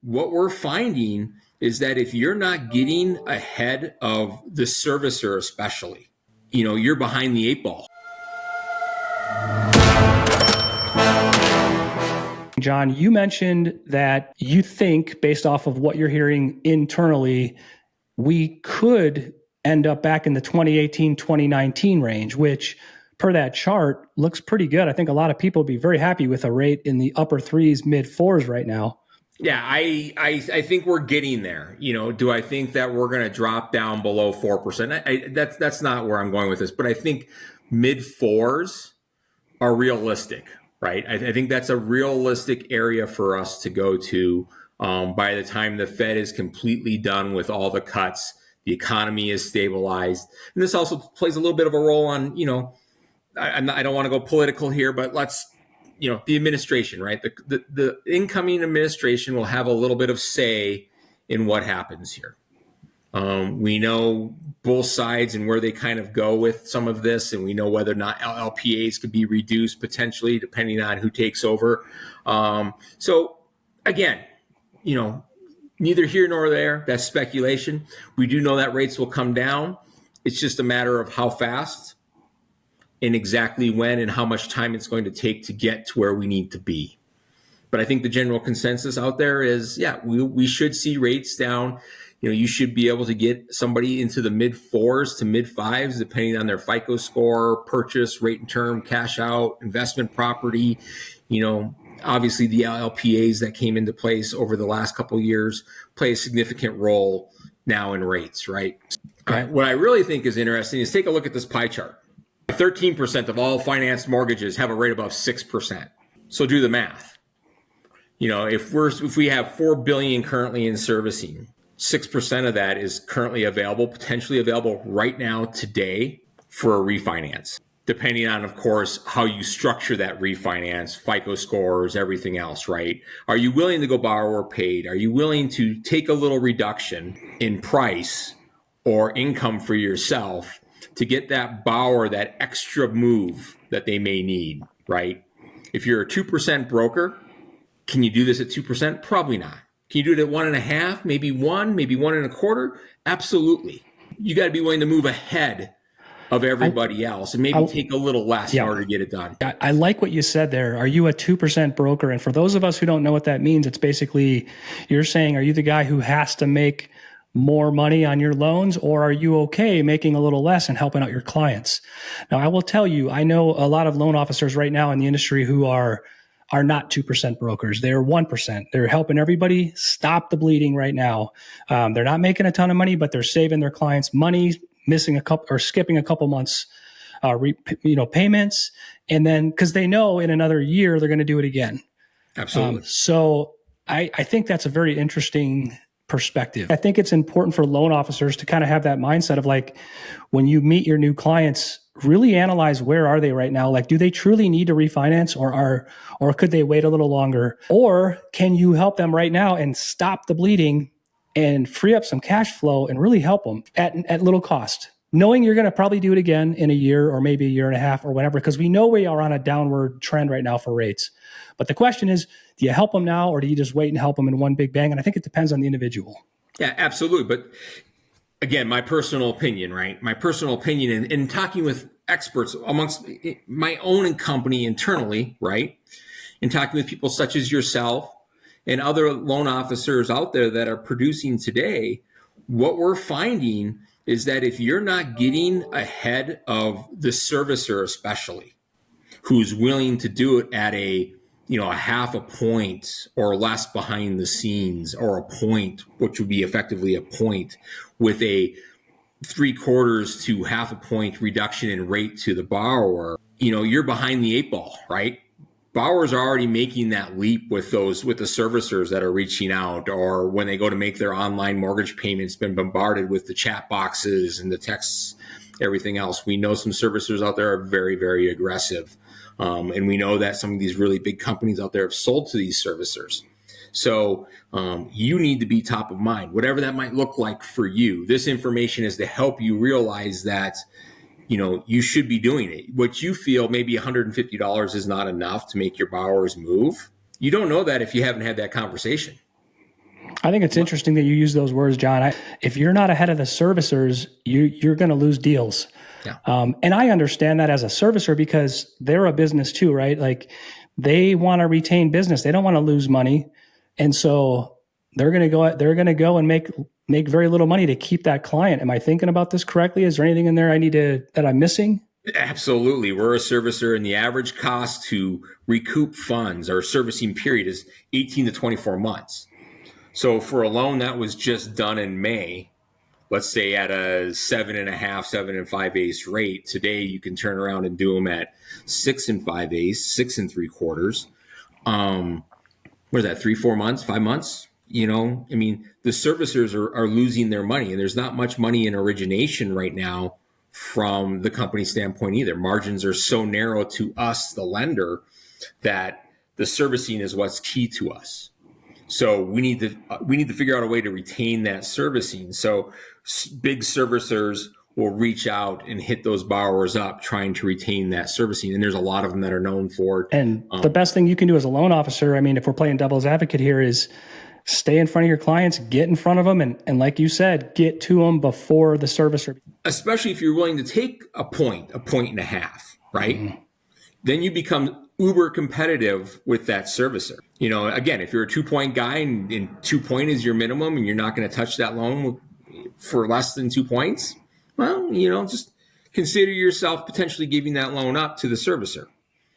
what we're finding is that if you're not getting ahead of the servicer, especially, you're behind the eight ball. John, you mentioned that you think, based off of what you're hearing internally, we could end up back in the 2018, 2019 range, which per that chart looks pretty good. I think a lot of people would be very happy with a rate in the upper threes, mid fours right now. Yeah, I think we're getting there. Do I think that we're going to drop down below 4%? That's not where I'm going with this, but I think mid fours are realistic, right? I think that's a realistic area for us to go to by the time the Fed is completely done with all the cuts, the economy is stabilized. And this also plays a little bit of a role on, I don't want to go political here, but let's, the administration, right? The incoming administration will have a little bit of say in what happens here. We know both sides and where they kind of go with some of this, and we know whether or not LPAs could be reduced potentially depending on who takes over. So again, neither here nor there. That's speculation. We do know that rates will come down. It's just a matter of how fast and exactly when and how much time it's going to take to get to where we need to be. But I think the general consensus out there is, we should see rates down. You should be able to get somebody into the mid fours to mid fives, depending on their FICO score, purchase, rate and term, cash out, investment property. Obviously the LPAs that came into place over the last couple of years play a significant role now in rates, right? What I really think is interesting is take a look at this pie chart. 13% of all financed mortgages have a rate above 6%. So do the math. If we have $4 billion currently in servicing, 6% of that is currently available, potentially available right now today for a refinance, depending on, of course, how you structure that refinance, FICO scores, everything else, right? Are you willing to go borrower paid? Are you willing to take a little reduction in price or income for yourself to get that borrower that extra move that they may need, right? If you're a 2% broker, can you do this at 2%? Probably not. Can you do it at 1.5%, maybe 1.25%? Absolutely. You got to be willing to move ahead of everybody else and maybe take a little less in order to get it done. I like what you said there. Are you a 2% broker? And for those of us who don't know what that means, it's basically you're saying, are you the guy who has to make more money on your loans, or are you okay making a little less and helping out your clients? Now, I will tell you, I know a lot of loan officers right now in the industry who are not 2% brokers. They're 1%. They're helping everybody stop the bleeding right now. They're not making a ton of money, but they're saving their clients money, missing a couple or skipping a couple months, payments. And then, cause they know in another year, they're going to do it again. Absolutely. So I think that's a very interesting perspective. I think it's important for loan officers to kind of have that mindset of like, when you meet your new clients, really analyze where are they right now? Like, do they truly need to refinance or could they wait a little longer? Or can you help them right now and stop the bleeding and free up some cash flow and really help them at little cost? Knowing you're going to probably do it again in a year or maybe a year and a half or whatever, because we know we are on a downward trend right now for rates. But the question is, do you help them now or do you just wait and help them in one big bang? And I think it depends on the individual. Yeah, absolutely. But again, my personal opinion, right? My personal opinion in talking with experts amongst my own company internally, right? And talking with people such as yourself and other loan officers out there that are producing today, what we're finding is that if you're not getting ahead of the servicer, especially, who's willing to do it at a 0.5 point or less behind the scenes, or a point, which would be effectively a point with a 0.75 to 0.5 point reduction in rate to the borrower, you're behind the eight ball, right? Borrowers are already making that leap with the servicers that are reaching out, or when they go to make their online mortgage payments, been bombarded with the chat boxes and the texts, everything else. We know some servicers out there are very, very aggressive. And we know that some of these really big companies out there have sold to these servicers. So you need to be top of mind, whatever that might look like for you. This information is to help you realize that you should be doing it. What you feel maybe $150 is not enough to make your borrowers move. You don't know that if you haven't had that conversation. I think it's interesting that you use those words, John. If you're not ahead of the servicers, you're going to lose deals. Yeah. And I understand that as a servicer because they're a business too, right? Like they want to retain business. They don't want to lose money. And so they're going to go and make very little money to keep that client. Am I thinking about this correctly? Is there anything in there that I'm missing? Absolutely. We're a servicer, and the average cost to recoup funds or servicing period is 18 to 24 months. So for a loan that was just done in May, let's say at a 7.5, 7 5/8 rate, today you can turn around and do them at 6 5/8, 6 3/4. What is that, 3, 4 months, 5 months? I mean, the servicers are losing their money, and there's not much money in origination right now from the company standpoint either. Margins are so narrow to us, the lender, that the servicing is what's key to us. So we need to figure out a way to retain that servicing. So big servicers will reach out and hit those borrowers up trying to retain that servicing. And there's a lot of them that are known for it. And the best thing you can do as a loan officer, I mean, if we're playing devil's advocate here, is stay in front of your clients, get in front of them, and like you said, get to them before the servicer. Especially if you're willing to take a point and a half, right? Mm-hmm. Then you become uber competitive with that servicer. Again, if you're a 2-point guy and 2 point is your minimum and you're not going to touch that loan for less than 2 points, well, just consider yourself potentially giving that loan up to the servicer.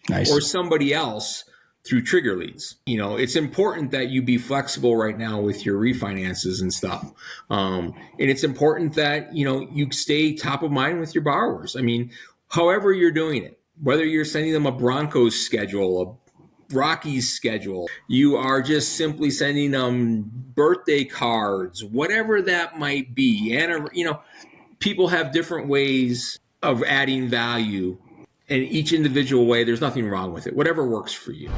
Nice. Or somebody else through trigger leads. It's important that you be flexible right now with your refinances and stuff. And it's important that, you stay top of mind with your borrowers. I mean, however you're doing it, whether you're sending them a Broncos schedule, a Rockies schedule, you are just simply sending them birthday cards, whatever that might be. And, people have different ways of adding value. In each individual way, there's nothing wrong with it. Whatever works for you.